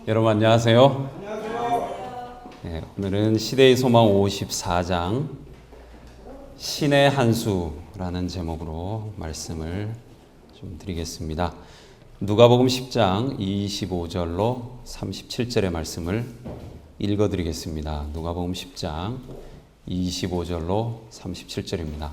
여러분 안녕하세요. 네, 오늘은 시대의 소망 54장 신의 한수라는 제목으로 말씀을 좀 드리겠습니다. 누가복음 10장 25절로 37절의 말씀을 읽어드리겠습니다. 누가복음 10장 25절로 37절입니다.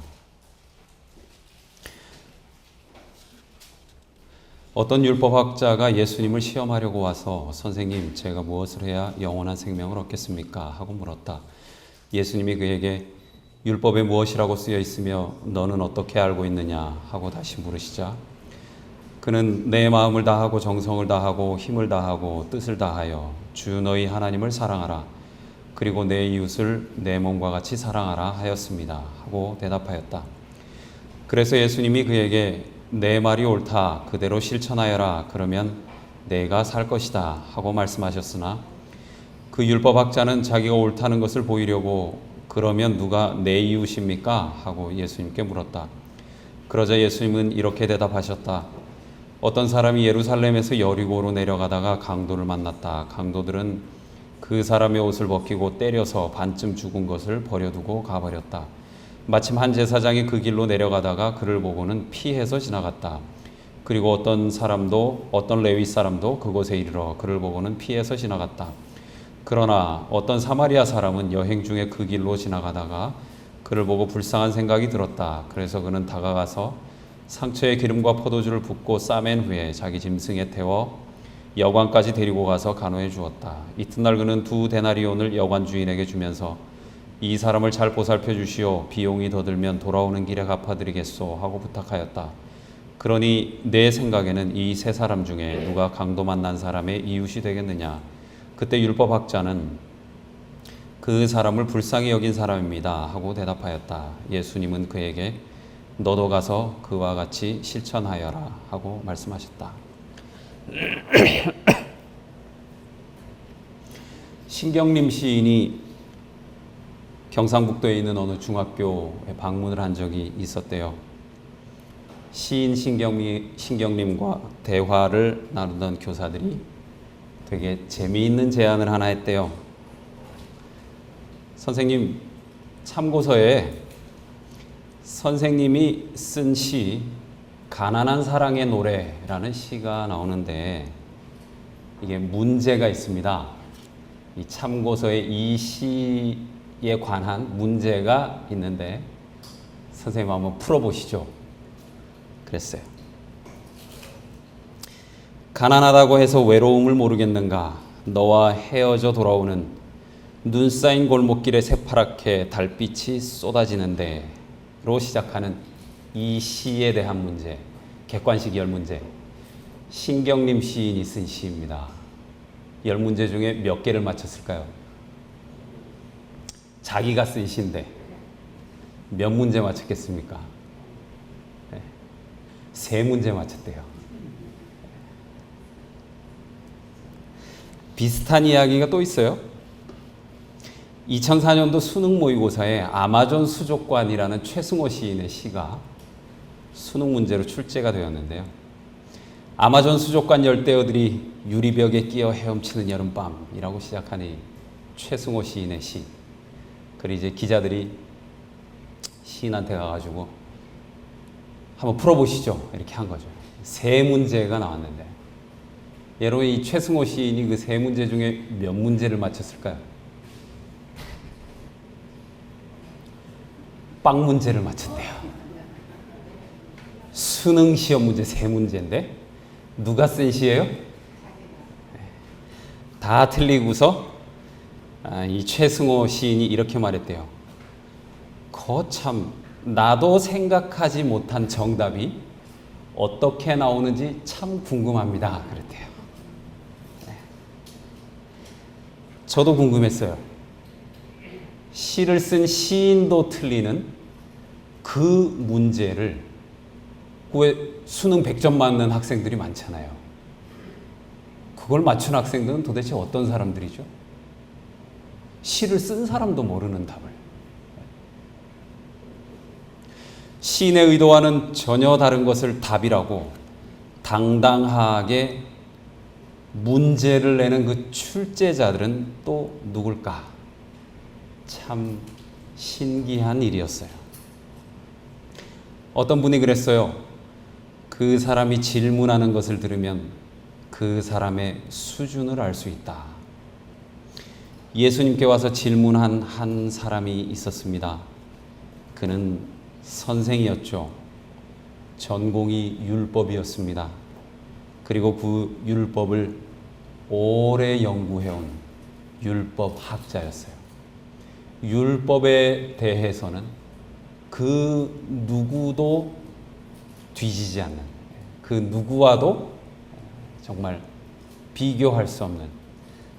어떤 율법학자가 예수님을 시험하려고 와서 선생님, 제가 무엇을 해야 영원한 생명을 얻겠습니까? 하고 물었다. 예수님이 그에게 율법에 무엇이라고 쓰여 있으며 너는 어떻게 알고 있느냐? 하고 다시 물으시자 그는 내 마음을 다하고 정성을 다하고 힘을 다하고 뜻을 다하여 주 너희 하나님을 사랑하라. 그리고 내 이웃을 내 몸과 같이 사랑하라 하였습니다. 하고 대답하였다. 그래서 예수님이 그에게 내 말이 옳다. 그대로 실천하여라. 그러면 내가 살 것이다. 하고 말씀하셨으나 그 율법학자는 자기가 옳다는 것을 보이려고 그러면 누가 내 이웃입니까? 하고 예수님께 물었다. 그러자 예수님은 이렇게 대답하셨다. 어떤 사람이 예루살렘에서 여리고로 내려가다가 강도를 만났다. 강도들은 그 사람의 옷을 벗기고 때려서 반쯤 죽은 것을 버려두고 가버렸다. 마침 한 제사장이 그 길로 내려가다가 그를 보고는 피해서 지나갔다. 그리고 어떤 레위 사람도 그곳에 이르러 그를 보고는 피해서 지나갔다. 그러나 어떤 사마리아 사람은 여행 중에 그 길로 지나가다가 그를 보고 불쌍한 생각이 들었다. 그래서 그는 다가가서 상처에 기름과 포도주를 붓고 싸맨 후에 자기 짐승에 태워 여관까지 데리고 가서 간호해 주었다. 이튿날 그는 2데나리온을 여관 주인에게 주면서 이 사람을 잘 보살펴 주시오. 비용이 더 들면 돌아오는 길에 갚아드리겠소. 하고 부탁하였다. 그러니 내 생각에는 이 세 사람 중에 누가 강도 만난 사람의 이웃이 되겠느냐. 그때 율법학자는 그 사람을 불쌍히 여긴 사람입니다. 하고 대답하였다. 예수님은 그에게 너도 가서 그와 같이 실천하여라. 하고 말씀하셨다. 신경림 시인이 경상북도에 있는 어느 중학교에 방문을 한 적이 있었대요. 시인 신경림과 대화를 나누던 교사들이 되게 재미있는 제안을 하나 했대요. 선생님, 참고서에 선생님이 쓴 시 가난한 사랑의 노래라는 시가 나오는데 이게 문제가 있습니다. 이 참고서에 이 시에 관한 문제가 있는데 선생님 한번 풀어보시죠. 그랬어요. 가난하다고 해서 외로움을 모르겠는가? 너와 헤어져 돌아오는 눈 쌓인 골목길에 새파랗게 달빛이 쏟아지는데 로 시작하는 이 시에 대한 문제, 객관식 10문제. 신경림 시인이 쓴 시입니다. 10문제 중에 몇 개를 맞췄을까요? 자기가 쓴 시인데 몇 문제 맞췄겠습니까? 네. 3문제 맞췄대요. 비슷한 이야기가 또 있어요. 2004년도 수능 모의고사에 아마존 수족관이라는 최승호 시인의 시가 수능 문제로 출제가 되었는데요. 아마존 수족관 열대어들이 유리벽에 끼어 헤엄치는 여름밤이라고 시작하는 이 최승호 시인의 시. 그리고 이제 기자들이 시인한테 가가지고 한번 풀어보시죠. 이렇게 한 거죠. 3문제가 나왔는데 여러분 이 최승호 시인이 그 3문제 중에 몇 문제를 맞췄을까요? 빵 문제를 맞췄대요. 수능 시험 문제 3문제인데 누가 쓴 시예요? 다 틀리고서 이 최승호 시인이 이렇게 말했대요. 거참 나도 생각하지 못한 정답이 어떻게 나오는지 참 궁금합니다. 그랬대요. 저도 궁금했어요. 시를 쓴 시인도 틀리는 그 문제를 왜 수능 100점 맞는 학생들이 많잖아요. 그걸 맞춘 학생들은 도대체 어떤 사람들이죠? 시를 쓴 사람도 모르는 답을. 시인의 의도와는 전혀 다른 것을 답이라고 당당하게 문제를 내는 그 출제자들은 또 누굴까? 참 신기한 일이었어요. 어떤 분이 그랬어요. 그 사람이 질문하는 것을 들으면 그 사람의 수준을 알 수 있다. 예수님께 와서 질문한 한 사람이 있었습니다. 그는 선생이었죠. 전공이 율법이었습니다. 그리고 그 율법을 오래 연구해온 율법학자였어요. 율법에 대해서는 그 누구도 뒤지지 않는, 그 누구와도 정말 비교할 수 없는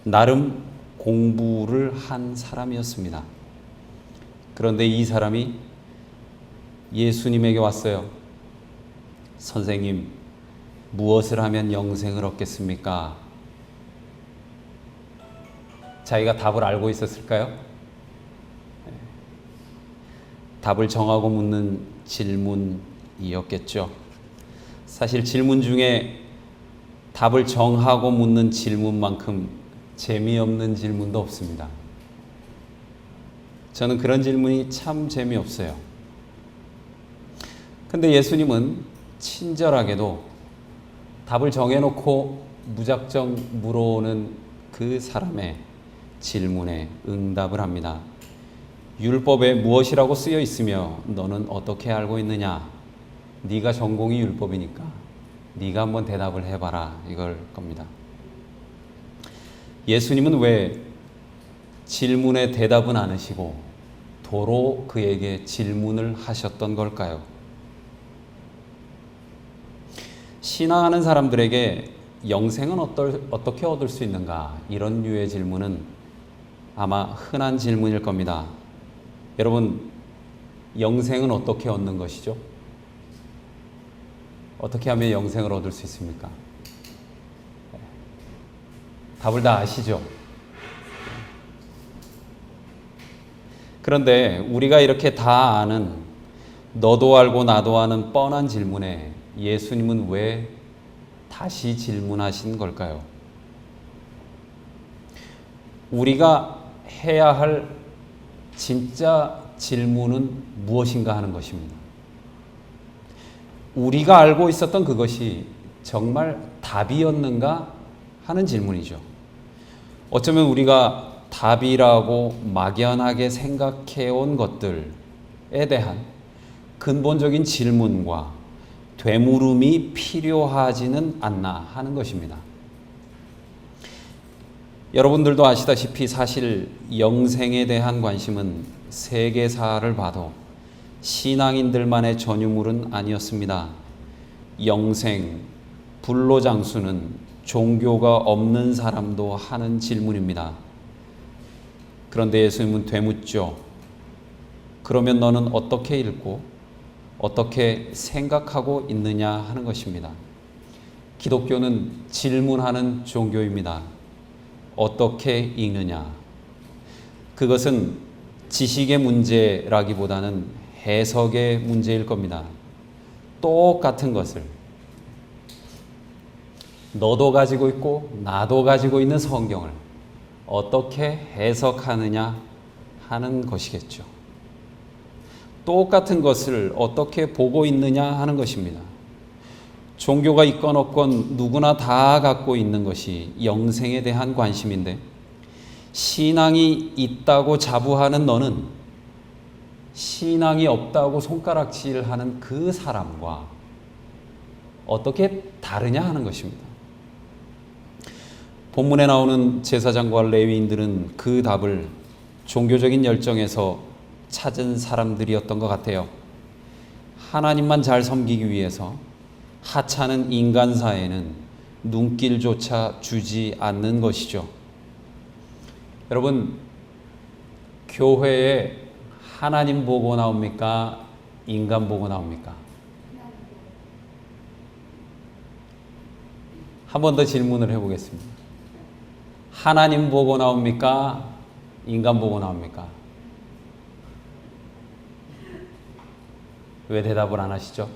나름 공부를 한 사람이었습니다. 그런데 이 사람이 예수님에게 왔어요. 선생님, 무엇을 하면 영생을 얻겠습니까? 자기가 답을 알고 있었을까요? 답을 정하고 묻는 질문이었겠죠. 사실 질문 중에 답을 정하고 묻는 질문만큼 재미없는 질문도 없습니다. 저는 그런 질문이 참 재미없어요. 근데 예수님은 친절하게도 답을 정해놓고 무작정 물어오는 그 사람의 질문에 응답을 합니다. 율법에 무엇이라고 쓰여 있으며 너는 어떻게 알고 있느냐? 네가 전공이 율법이니까 네가 한번 대답을 해봐라, 이걸 겁니다. 예수님은 왜 질문에 대답은 안 하시고 도로 그에게 질문을 하셨던 걸까요? 신앙하는 사람들에게 영생은 어떻게 얻을 수 있는가? 이런 류의 질문은 아마 흔한 질문일 겁니다. 여러분, 영생은 어떻게 얻는 것이죠? 어떻게 하면 영생을 얻을 수 있습니까? 답을 다 아시죠? 그런데 우리가 이렇게 다 아는, 너도 알고 나도 아는 뻔한 질문에 예수님은 왜 다시 질문하신 걸까요? 우리가 해야 할 진짜 질문은 무엇인가 하는 것입니다. 우리가 알고 있었던 그것이 정말 답이었는가 하는 질문이죠. 어쩌면 우리가 답이라고 막연하게 생각해온 것들에 대한 근본적인 질문과 되물음이 필요하지는 않나 하는 것입니다. 여러분들도 아시다시피 사실 영생에 대한 관심은 세계사를 봐도 신앙인들만의 전유물은 아니었습니다. 영생, 불로장수는 종교가 없는 사람도 하는 질문입니다. 그런데 예수님은 되묻죠. 그러면 너는 어떻게 읽고 어떻게 생각하고 있느냐 하는 것입니다. 기독교는 질문하는 종교입니다. 어떻게 읽느냐? 그것은 지식의 문제라기보다는 해석의 문제일 겁니다. 똑같은 것을 너도 가지고 있고 나도 가지고 있는 성경을 어떻게 해석하느냐 하는 것이겠죠. 똑같은 것을 어떻게 보고 있느냐 하는 것입니다. 종교가 있건 없건 누구나 다 갖고 있는 것이 영생에 대한 관심인데, 신앙이 있다고 자부하는 너는 신앙이 없다고 손가락질하는 그 사람과 어떻게 다르냐 하는 것입니다. 본문에 나오는 제사장과 레위인들은 그 답을 종교적인 열정에서 찾은 사람들이었던 것 같아요. 하나님만 잘 섬기기 위해서 하찮은 인간사에는 눈길조차 주지 않는 것이죠. 여러분, 교회에 하나님 보고 나옵니까? 인간 보고 나옵니까? 한 번 더 질문을 해보겠습니다. 하나님 보고 나옵니까? 인간 보고 나옵니까? 왜 대답을 안 하시죠?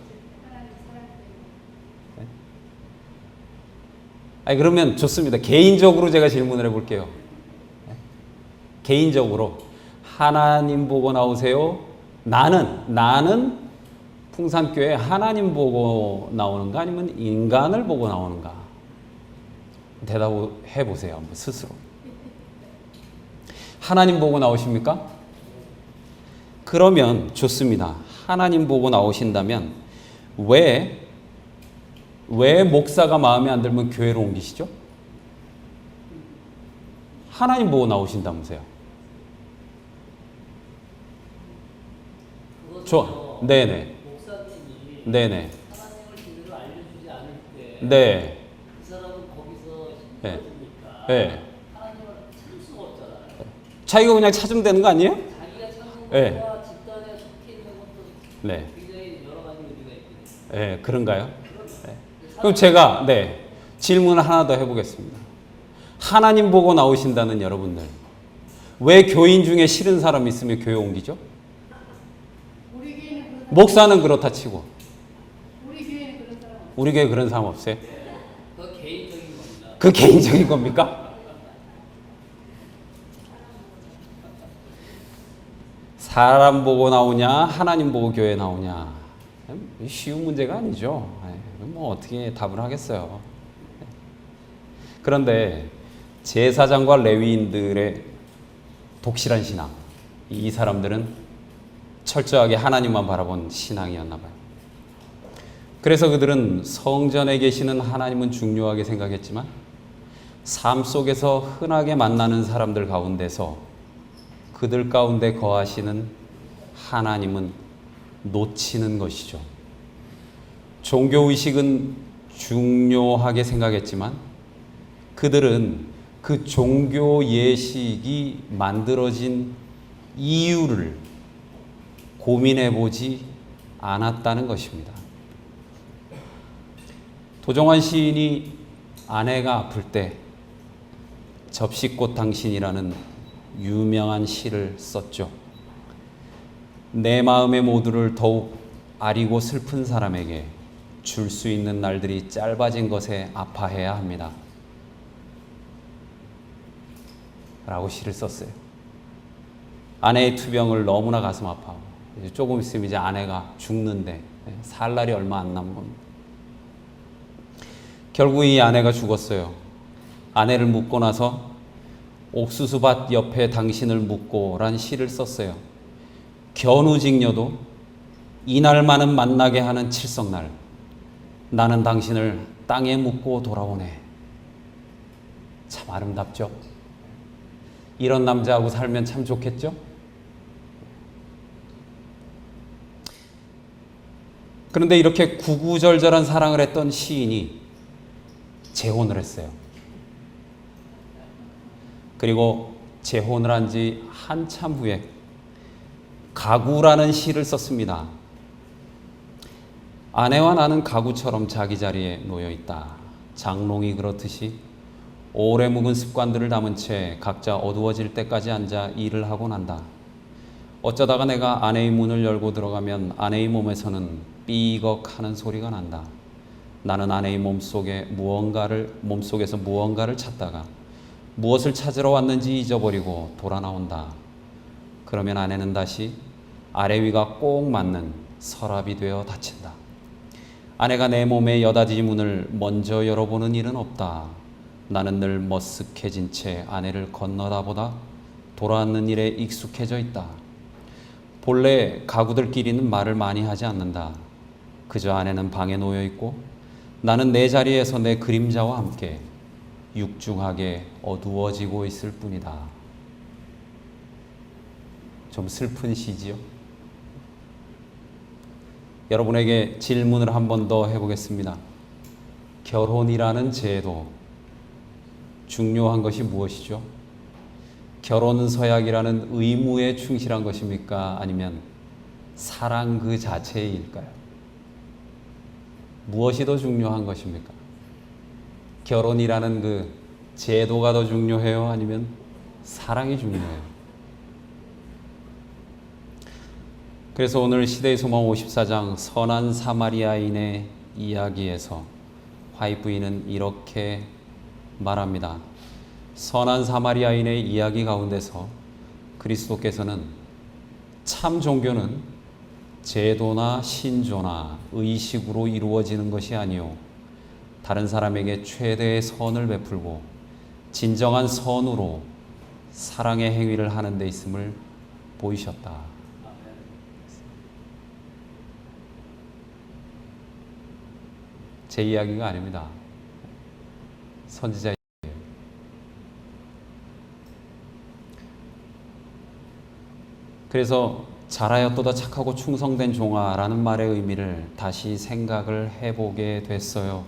아니, 그러면 좋습니다. 개인적으로 제가 질문을 해볼게요. 개인적으로 하나님 보고 나오세요? 나는 풍산교회 하나님 보고 나오는가 아니면 인간을 보고 나오는가? 대답해 보세요. 한번 스스로. 하나님 보고 나오십니까? 그러면 좋습니다. 하나님 보고 나오신다면 왜 목사가 마음에 안 들면 교회로 옮기시죠? 하나님 보고 나오신다면서요. 좋아. 네네. 목사님이 네네. 하나님을 제대로 알려주지 않을 때 네. 그 사람은 거기서 네. 힘들어지니까 네. 하나님을 찾을 수가 없잖아요. 자기가 그냥 찾으면 되는 거 아니에요? 자기가 찾는 네. 것과 집단에 속해 있는 것도 네. 굉장히 여러 가지 의미가 있거든요. 네, 그런가요? 네. 그럼 제가 질문을 하나 더 해보겠습니다. 하나님 보고 나오신다는 여러분들, 왜 교인 중에 싫은 사람 있으면 교회 옮기죠? 목사는 그렇다 치고 우리 교회 그런 사람 없어요? 그 개인적인 겁니다. 그 개인적인 겁니까? 사람 보고 나오냐 하나님 보고 교회 나오냐, 쉬운 문제가 아니죠. 뭐 어떻게 답을 하겠어요. 그런데 제사장과 레위인들의 독실한 신앙, 이 사람들은 철저하게 하나님만 바라본 신앙이었나 봐요. 그래서 그들은 성전에 계시는 하나님은 중요하게 생각했지만 삶 속에서 흔하게 만나는 사람들 가운데서 그들 가운데 거하시는 하나님은 놓치는 것이죠. 종교의식은 중요하게 생각했지만 그들은 그 종교 예식이 만들어진 이유를 고민해 보지 않았다는 것입니다. 도정환 시인이 아내가 아플 때 접시꽃 당신이라는 유명한 시를 썼죠. 내 마음의 모두를 더욱 아리고 슬픈 사람에게 줄 수 있는 날들이 짧아진 것에 아파해야 합니다. 라고 시를 썼어요. 아내의 투병을 너무나 가슴 아파하고 조금 있으면 이제 아내가 죽는데 살 날이 얼마 안 남은 겁니다. 결국 이 아내가 죽었어요. 아내를 묻고 나서 옥수수밭 옆에 당신을 묻고 란 시를 썼어요. 견우직녀도 이날만은 만나게 하는 칠성날 나는 당신을 땅에 묻고 돌아오네. 참 아름답죠? 이런 남자하고 살면 참 좋겠죠? 그런데 이렇게 구구절절한 사랑을 했던 시인이 재혼을 했어요. 그리고 재혼을 한 지 한참 후에 가구라는 시를 썼습니다. 아내와 나는 가구처럼 자기 자리에 놓여 있다. 장롱이 그렇듯이 오래 묵은 습관들을 담은 채 각자 어두워질 때까지 앉아 일을 하고 난다. 어쩌다가 내가 아내의 문을 열고 들어가면 아내의 몸에서는 삐걱 하는 소리가 난다. 나는 아내의 몸속에서 무언가를 찾다가 무엇을 찾으러 왔는지 잊어버리고 돌아 나온다. 그러면 아내는 다시 아래 위가 꼭 맞는 서랍이 되어 닫힌다. 아내가 내 몸의 여닫이 문을 먼저 열어보는 일은 없다. 나는 늘 머쓱해진 채 아내를 건너다보다 돌아앉는 일에 익숙해져 있다. 본래 가구들끼리는 말을 많이 하지 않는다. 그저 아내는 방에 놓여 있고 나는 내 자리에서 내 그림자와 함께 육중하게 어두워지고 있을 뿐이다. 좀 슬픈 시지요? 여러분에게 질문을 한 번 더 해보겠습니다. 결혼이라는 제도, 중요한 것이 무엇이죠? 결혼 서약이라는 의무에 충실한 것입니까? 아니면 사랑 그 자체일까요? 무엇이 더 중요한 것입니까? 결혼이라는 그 제도가 더 중요해요? 아니면 사랑이 중요해요? 그래서 오늘 시대의 소망 54장 선한 사마리아인의 이야기에서 화이트 부인은 이렇게 말합니다. 선한 사마리아인의 이야기 가운데서 그리스도께서는 참 종교는 제도나 신조나 의식으로 이루어지는 것이 아니요 다른 사람에게 최대의 선을 베풀고 진정한 선으로 사랑의 행위를 하는 데 있음을 보이셨다. 제 이야기가 아닙니다. 선지자 그래서 잘하였도다 착하고 충성된 종아라는 말의 의미를 다시 생각을 해보게 됐어요.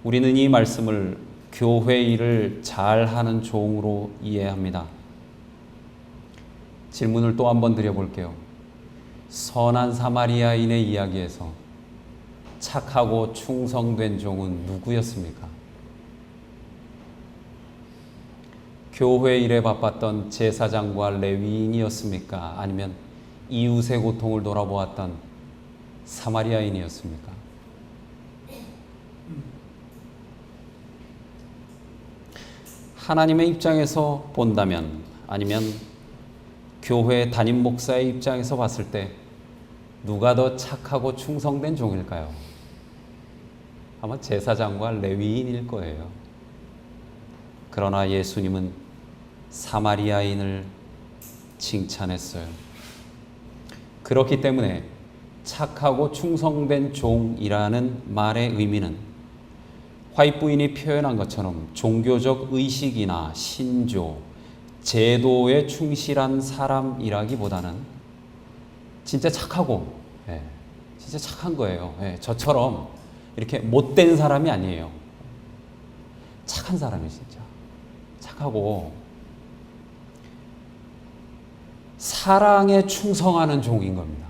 우리는 이 말씀을 교회 일을 잘하는 종으로 이해합니다. 질문을 또 한번 드려볼게요. 선한 사마리아인의 이야기에서 착하고 충성된 종은 누구였습니까? 교회 일에 바빴던 제사장과 레위인이었습니까? 아니면 이웃의 고통을 돌아보았던 사마리아인이었습니까? 하나님의 입장에서 본다면, 아니면 교회 담임 목사의 입장에서 봤을 때 누가 더 착하고 충성된 종일까요? 아마 제사장과 레위인일 거예요. 그러나 예수님은 사마리아인을 칭찬했어요. 그렇기 때문에 착하고 충성된 종이라는 말의 의미는 화이트 부인이 표현한 것처럼 종교적 의식이나 신조, 제도에 충실한 사람이라기보다는 진짜 착하고, 진짜 착한 거예요. 저처럼 이렇게 못된 사람이 아니에요. 착한 사람이 진짜 착하고 사랑에 충성하는 종인 겁니다.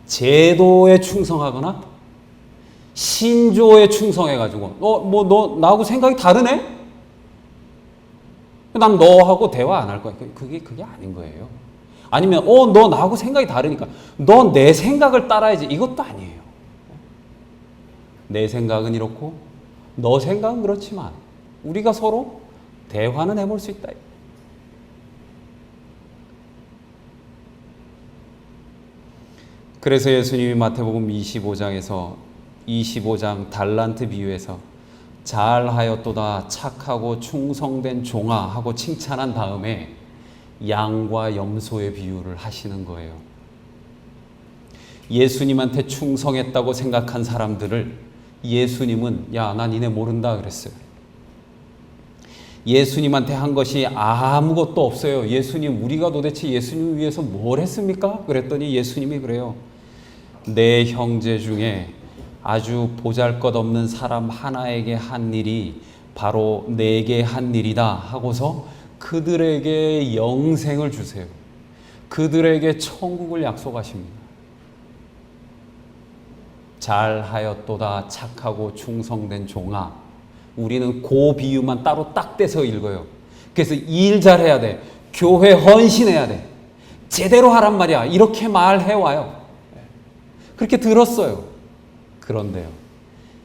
제도에 충성하거나 신조에 충성해가지고 너 나하고 생각이 다르네? 난 너하고 대화 안 할 거야. 그게 아닌 거예요. 아니면 너 나하고 생각이 다르니까 너 내 생각을 따라야지. 이것도 아니에요. 내 생각은 이렇고 너 생각은 그렇지만 우리가 서로 대화는 해볼 수 있다. 그래서 예수님이 마태복음 25장에서 25장 달란트 비유에서 잘하였도다 착하고 충성된 종아 하고 칭찬한 다음에 양과 염소의 비유를 하시는 거예요. 예수님한테 충성했다고 생각한 사람들을 예수님은 야, 나 니네 모른다 그랬어요. 예수님한테 한 것이 아무것도 없어요. 예수님, 우리가 도대체 예수님을 위해서 뭘 했습니까? 그랬더니 예수님이 그래요. 내 형제 중에 아주 보잘것없는 사람 하나에게 한 일이 바로 내게 한 일이다 하고서 그들에게 영생을 주세요. 그들에게 천국을 약속하십니다. 잘하였도다 착하고 충성된 종아. 우리는 그 비유만 따로 딱 떼서 읽어요. 그래서 일 잘해야 돼. 교회 헌신해야 돼. 제대로 하란 말이야. 이렇게 말해와요. 그렇게 들었어요. 그런데요,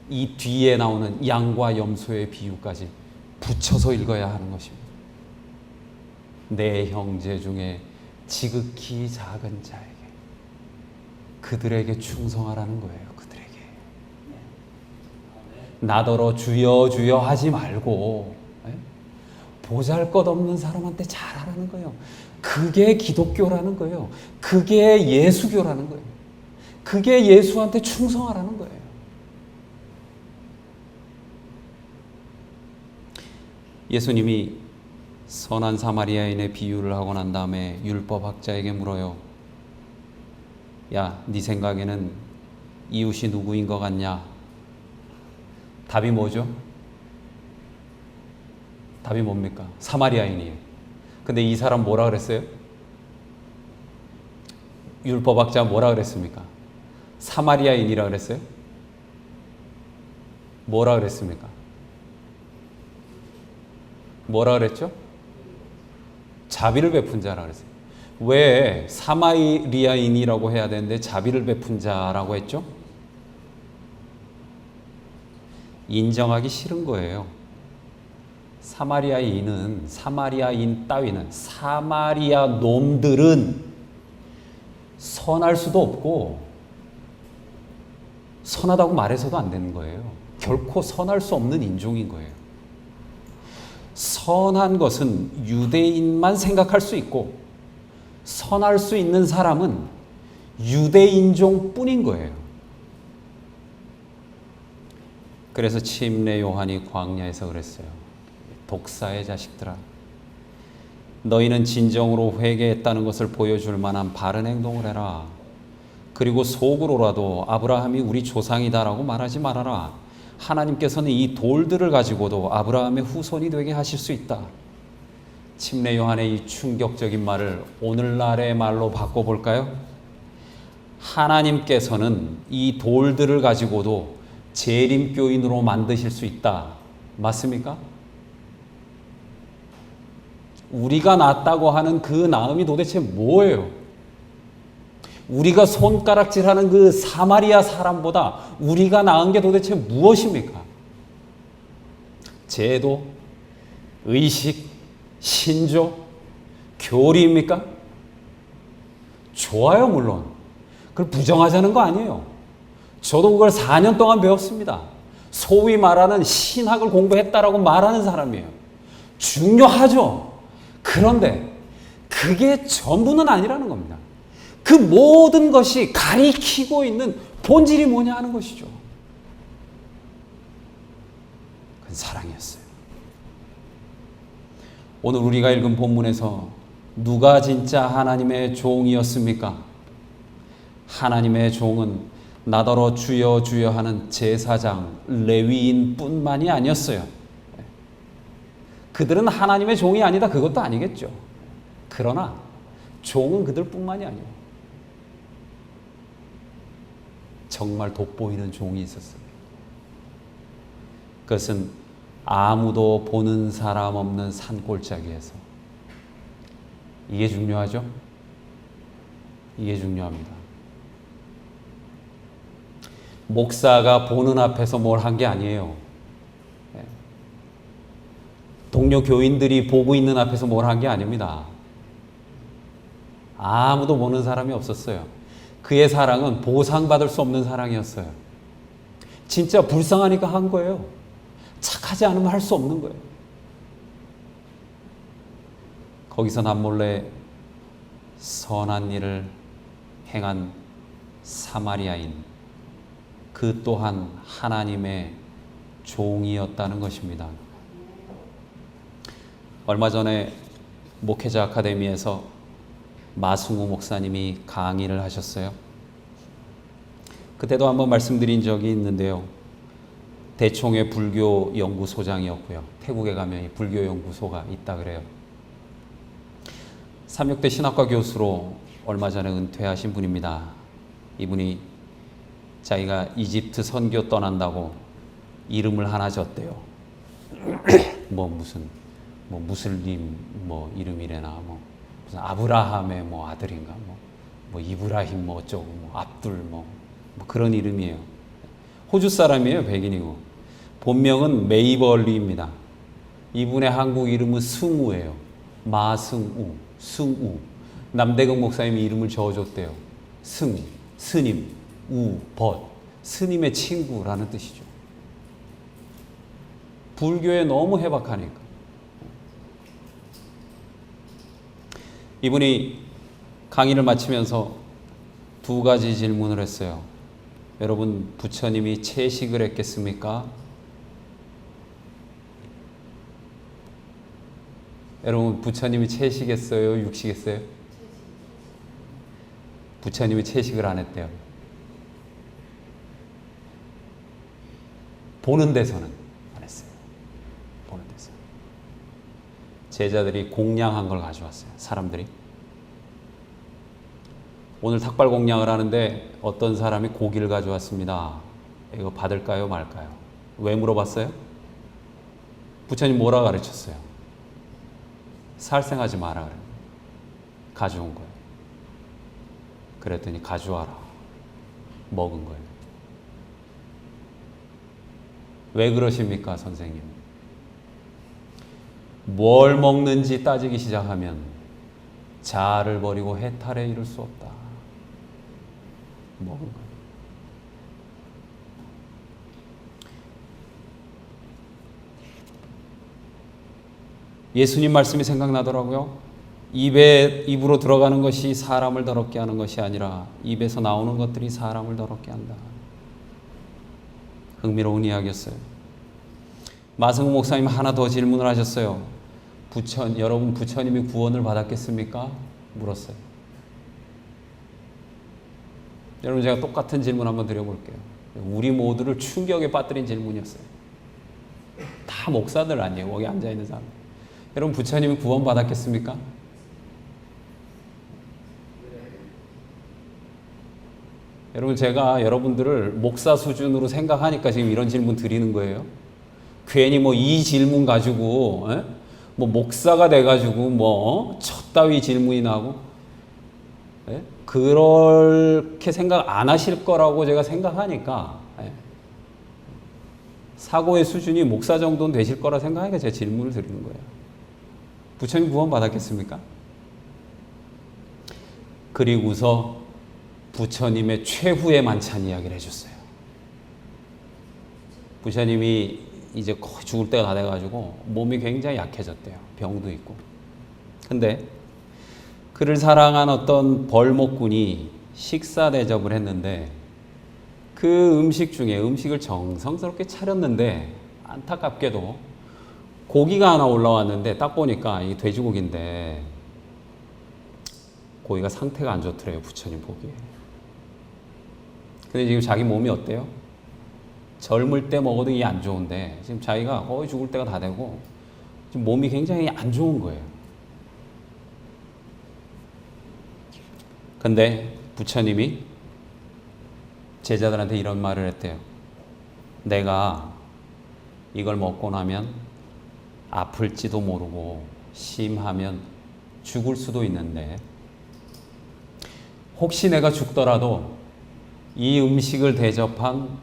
이 뒤에 나오는 양과 염소의 비유까지 붙여서 읽어야 하는 것입니다. 내 형제 중에 지극히 작은 자에게 그들에게 충성하라는 거예요. 그들에게 나더러 주여 주여 하지 말고 보잘것없는 사람한테 잘하라는 거예요. 그게 기독교라는 거예요. 그게 예수교라는 거예요. 그게 예수한테 충성하라는 거예요. 예수님이 선한 사마리아인의 비유를 하고 난 다음에 율법학자에게 물어요. 야, 네 생각에는 이웃이 누구인 것 같냐? 답이 뭐죠? 답이 뭡니까? 사마리아인이에요. 근데 이 사람 뭐라 그랬어요? 율법학자 뭐라 그랬습니까? 사마리아인이라 그랬어요? 뭐라 그랬습니까? 뭐라 그랬죠? 자비를 베푼 자라 그랬어요. 왜 사마리아인이라고 해야 되는데 자비를 베푼 자라고 했죠? 인정하기 싫은 거예요. 사마리아인 따위는, 사마리아 놈들은 선할 수도 없고 선하다고 말해서도 안 되는 거예요. 결코 선할 수 없는 인종인 거예요. 선한 것은 유대인만 생각할 수 있고 선할 수 있는 사람은 유대인종 뿐인 거예요. 그래서 침례 요한이 광야에서 그랬어요. 독사의 자식들아, 너희는 진정으로 회개했다는 것을 보여줄 만한 바른 행동을 해라. 그리고 속으로라도 아브라함이 우리 조상이다라고 말하지 말아라. 하나님께서는 이 돌들을 가지고도 아브라함의 후손이 되게 하실 수 있다. 침례 요한의 이 충격적인 말을 오늘날의 말로 바꿔볼까요? 하나님께서는 이 돌들을 가지고도 재림교인으로 만드실 수 있다. 맞습니까? 우리가 낫다고 하는 그 나음이 도대체 뭐예요? 우리가 손가락질하는 그 사마리아 사람보다 우리가 나은 게 도대체 무엇입니까? 제도, 의식, 신조, 교리입니까? 좋아요, 물론. 그걸 부정하자는 거 아니에요. 저도 그걸 4년 동안 배웠습니다. 소위 말하는 신학을 공부했다라고 말하는 사람이에요. 중요하죠. 그런데 그게 전부는 아니라는 겁니다. 그 모든 것이 가리키고 있는 본질이 뭐냐 하는 것이죠. 그건 사랑이었어요. 오늘 우리가 읽은 본문에서 누가 진짜 하나님의 종이었습니까? 하나님의 종은 나더러 주여 주여 하는 제사장 레위인 뿐만이 아니었어요. 그들은 하나님의 종이 아니다, 그것도 아니겠죠. 그러나 종은 그들뿐만이 아니에요. 정말 돋보이는 종이 있었어요. 그것은 아무도 보는 사람 없는 산골짜기에서. 이게 중요하죠? 이게 중요합니다. 목사가 보는 앞에서 뭘 한 게 아니에요. 동료 교인들이 보고 있는 앞에서 뭘 한 게 아닙니다. 아무도 보는 사람이 없었어요. 그의 사랑은 보상받을 수 없는 사랑이었어요. 진짜 불쌍하니까 한 거예요. 착하지 않으면 할 수 없는 거예요. 거기서 남몰래 선한 일을 행한 사마리아인, 그 또한 하나님의 종이었다는 것입니다. 얼마 전에 목회자 아카데미에서 마승우 목사님이 강의를 하셨어요. 그때도 한번 말씀드린 적이 있는데요. 대총의 불교 연구소장이었고요. 태국에 가면 불교 연구소가 있다 그래요. 삼육대 신학과 교수로 얼마 전에 은퇴하신 분입니다. 이분이 자기가 이집트 선교 떠난다고 이름을 하나 줬대요. 무슨 무슬림 이름이래나 무슨 아브라함의 아들인가 이브라힘 어쩌고 압둘 그런 이름이에요. 호주 사람이에요. 백인이고 본명은 메이벌리입니다. 이분의 한국 이름은 승우예요. 마승우, 승우. 남대근 목사님이 이름을 지어줬대요. 스님, 벗, 스님의 친구라는 뜻이죠. 불교에 너무 해박하니까. 이분이 강의를 마치면서 두 가지 질문을 했어요. 여러분, 부처님이 채식을 했겠습니까? 여러분, 부처님이 채식했어요? 육식했어요? 부처님이 채식을 안 했대요. 보는 데서는 안 했어요. 보는 데서. 제자들이 공양한 걸 가져왔어요. 사람들이. 오늘 닭발 공양을 하는데 어떤 사람이 고기를 가져왔습니다. 이거 받을까요, 말까요? 왜 물어봤어요? 부처님 뭐라 가르쳤어요? 살생하지 마라 그래요. 가져온 거예요. 그랬더니 가져와라. 먹은 거예요. 왜 그러십니까, 선생님? 뭘 먹는지 따지기 시작하면 자아를 버리고 해탈에 이를 수 없다. 먹은 거. 예수님 말씀이 생각나더라고요. 입으로 들어가는 것이 사람을 더럽게 하는 것이 아니라 입에서 나오는 것들이 사람을 더럽게 한다. 흥미로운 이야기였어요. 마승우 목사님 하나 더 질문을 하셨어요. 여러분 부처님이 구원을 받았겠습니까? 물었어요. 여러분 제가 똑같은 질문 한번 드려볼게요. 우리 모두를 충격에 빠뜨린 질문이었어요. 다 목사들 아니에요. 거기 앉아있는 사람. 여러분 부처님이 구원 받았겠습니까? 여러분 제가 여러분들을 목사 수준으로 생각하니까 지금 이런 질문 드리는 거예요. 괜히 뭐 이 질문 가지고 뭐 목사가 돼가지고 첫 따위 질문이 나고 그렇게 생각 안 하실 거라고 제가 생각하니까 사고의 수준이 목사 정도는 되실 거라 생각하니까 제가 질문을 드리는 거예요. 부처님 구원 받았겠습니까? 그리고서 부처님의 최후의 만찬 이야기를 해줬어요. 부처님이 이제 거의 죽을 때가 다 돼가지고 몸이 굉장히 약해졌대요. 병도 있고. 근데 그를 사랑한 어떤 벌목꾼이 식사 대접을 했는데 그 음식 중에 음식을 정성스럽게 차렸는데 안타깝게도 고기가 하나 올라왔는데 딱 보니까 이 돼지고기인데 고기가 상태가 안 좋더래요. 부처님 보기에. 근데 지금 자기 몸이 어때요? 젊을 때 먹어도 이게 안 좋은데 지금 자기가 거의 죽을 때가 다 되고 지금 몸이 굉장히 안 좋은 거예요. 근데 부처님이 제자들한테 이런 말을 했대요. 내가 이걸 먹고 나면 아플지도 모르고 심하면 죽을 수도 있는데 혹시 내가 죽더라도 이 음식을 대접한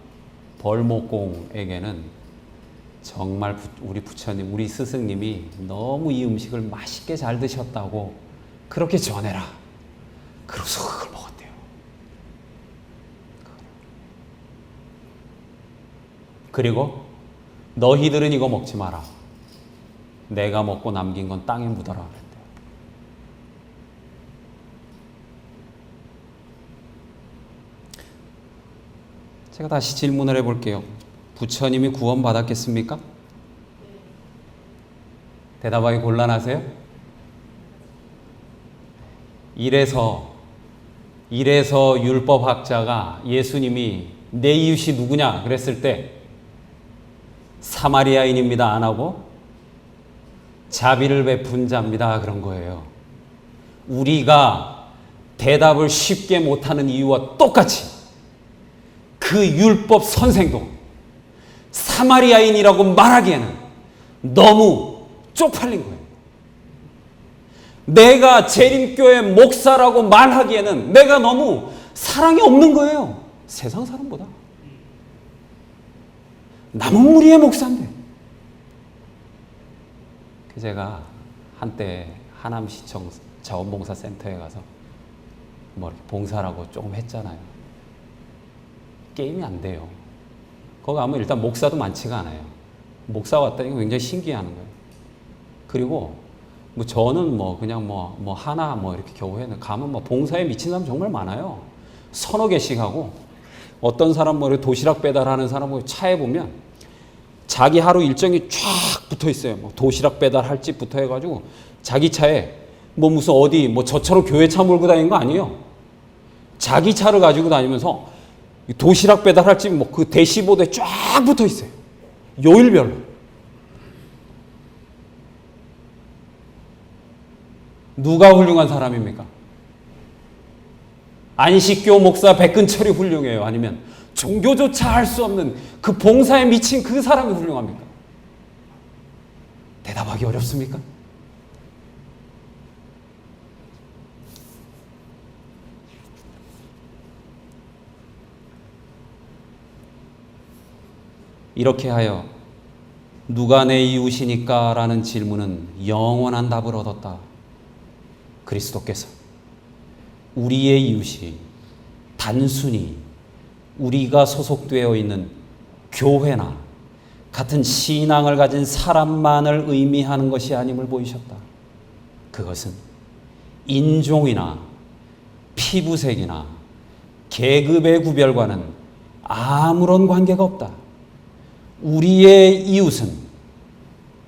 벌목공에게는 정말 우리 부처님, 우리 스승님이 너무 이 음식을 맛있게 잘 드셨다고 그렇게 전해라. 그러고서 그걸 먹었대요. 그리고 너희들은 이거 먹지 마라. 내가 먹고 남긴 건 땅에 묻어라 그랬대요. 제가 다시 질문을 해볼게요. 부처님이 구원 받았겠습니까? 대답하기 곤란하세요? 이래서 율법학자가 예수님이 내 이웃이 누구냐 그랬을 때 사마리아인입니다 안 하고 자비를 베푼 자입니다 그런 거예요. 우리가 대답을 쉽게 못하는 이유와 똑같이 그 율법 선생도 사마리아인이라고 말하기에는 너무 쪽팔린 거예요. 내가 재림교회 목사라고 말하기에는 내가 너무 사랑이 없는 거예요. 세상 사람보다. 남은 무리의 목사인데. 제가 한때 하남시청 자원봉사센터에 가서 뭐 이렇게 봉사라고 조금 했잖아요. 게임이 안 돼요. 거기 가면 일단 목사도 많지가 않아요. 목사 왔다니 굉장히 신기해하는 거예요. 그리고 뭐 저는 뭐 그냥 뭐 하나 뭐 이렇게 겨우 해는 가면 뭐 봉사에 미친 사람 정말 많아요. 서너 개씩 하고 어떤 사람 뭐 도시락 배달하는 사람 뭐 차에 보면 자기 하루 일정이 쫙 붙어 있어요. 뭐 도시락 배달할 집부터 해가지고 자기 차에 뭐 무슨 어디 뭐 저차로 교회 차 몰고 다니는 거 아니에요. 자기 차를 가지고 다니면서 도시락 배달할 집 뭐 그 대시보드에 쫙 붙어 있어요. 요일별로. 누가 훌륭한 사람입니까? 안식교 목사 백근철이 훌륭해요? 아니면 종교조차 할 수 없는 그 봉사에 미친 그 사람이 훌륭합니까? 대답하기 어렵습니까? 이렇게 하여 누가 내 이웃이니까? 라는 질문은 영원한 답을 얻었다. 그리스도께서 우리의 이웃이 단순히 우리가 소속되어 있는 교회나 같은 신앙을 가진 사람만을 의미하는 것이 아님을 보이셨다. 그것은 인종이나 피부색이나 계급의 구별과는 아무런 관계가 없다. 우리의 이웃은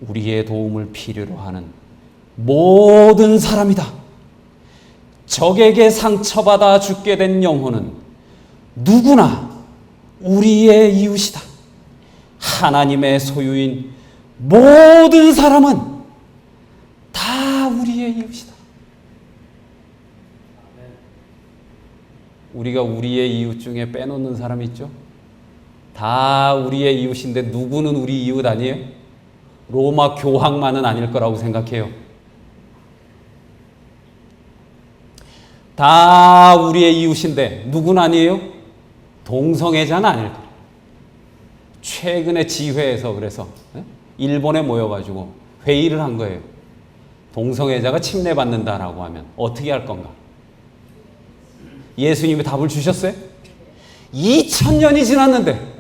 우리의 도움을 필요로 하는 모든 사람이다. 적에게 상처받아 죽게 된 영혼은 누구나 우리의 이웃이다. 하나님의 소유인 모든 사람은 다 우리의 이웃이다. 우리가 우리의 이웃 중에 빼놓는 사람 있죠? 다 우리의 이웃인데 누구는 우리 이웃 아니에요? 로마 교황만은 아닐 거라고 생각해요. 다 우리의 이웃인데 누구는 아니에요? 동성애자는 아닐 거예요. 최근에 지회에서 그래서 일본에 모여가지고 회의를 한 거예요. 동성애자가 침례받는다라고 하면 어떻게 할 건가? 예수님이 답을 주셨어요? 2000년이 지났는데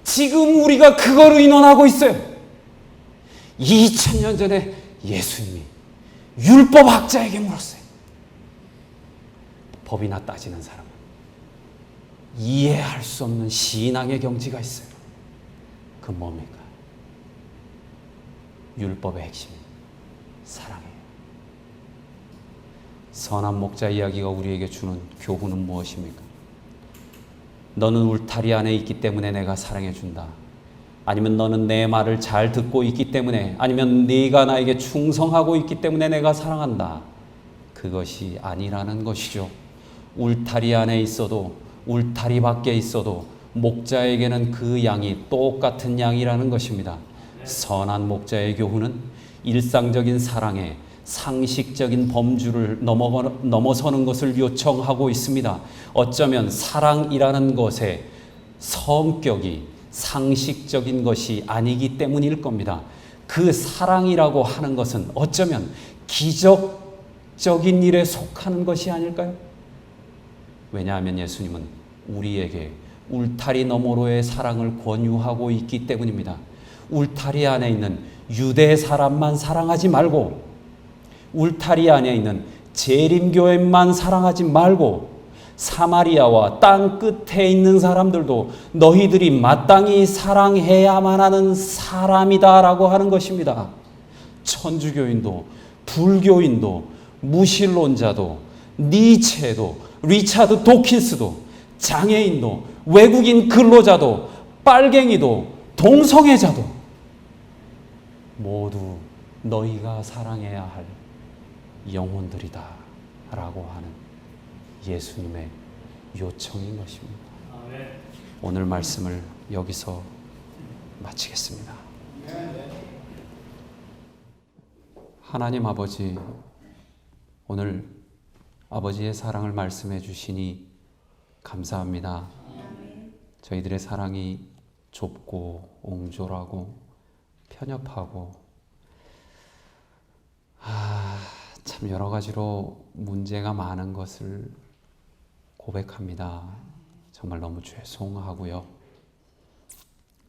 지금 우리가 그걸 의논하고 있어요. 2000년 전에 예수님이 율법학자에게 물었어요. 법이나 따지는 사람은 이해할 수 없는 신앙의 경지가 있어요. 그 뭡니까? 율법의 핵심은 사랑이에요. 선한 목자 이야기가 우리에게 주는 교훈은 무엇입니까? 너는 울타리 안에 있기 때문에 내가 사랑해 준다. 아니면 너는 내 말을 잘 듣고 있기 때문에, 아니면 네가 나에게 충성하고 있기 때문에 내가 사랑한다. 그것이 아니라는 것이죠. 울타리 안에 있어도 울타리 밖에 있어도 목자에게는 그 양이 똑같은 양이라는 것입니다. 선한 목자의 교훈은 일상적인 사랑에 상식적인 범주를 넘어서는 것을 요청하고 있습니다. 어쩌면 사랑이라는 것의 성격이 상식적인 것이 아니기 때문일 겁니다. 그 사랑이라고 하는 것은 어쩌면 기적적인 일에 속하는 것이 아닐까요? 왜냐하면 예수님은 우리에게 울타리 너머로의 사랑을 권유하고 있기 때문입니다. 울타리 안에 있는 유대 사람만 사랑하지 말고, 울타리 안에 있는 재림교회만 사랑하지 말고, 사마리아와 땅 끝에 있는 사람들도 너희들이 마땅히 사랑해야만 하는 사람이다라고 하는 것입니다. 천주교인도 불교인도 무신론자도 니체도 리차드 도킨스도 장애인도 외국인 근로자도 빨갱이도 동성애자도 모두 너희가 사랑해야 할 영혼들이다 라고 하는 예수님의 요청인 것입니다. 오늘 말씀을 여기서 마치겠습니다. 하나님 아버지, 오늘 아버지의 사랑을 말씀해 주시니 감사합니다. 저희들의 사랑이 좁고 옹졸하고 편협하고 참 여러 가지로 문제가 많은 것을 고백합니다. 정말 너무 죄송하고요.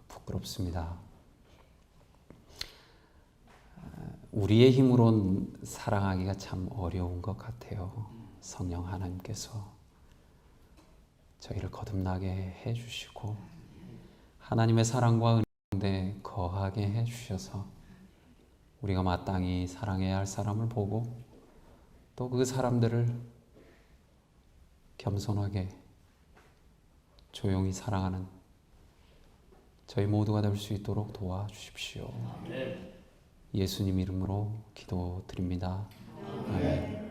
부끄럽습니다. 우리의 힘으로는 사랑하기가 참 어려운 것 같아요. 성령 하나님께서 저희를 거듭나게 해주시고 하나님의 사랑과 은혜 가운데 거하게 해주셔서 우리가 마땅히 사랑해야 할 사람을 보고 또 그 사람들을 겸손하게 조용히 사랑하는 저희 모두가 될 수 있도록 도와주십시오. 예수님 이름으로 기도드립니다. 아멘.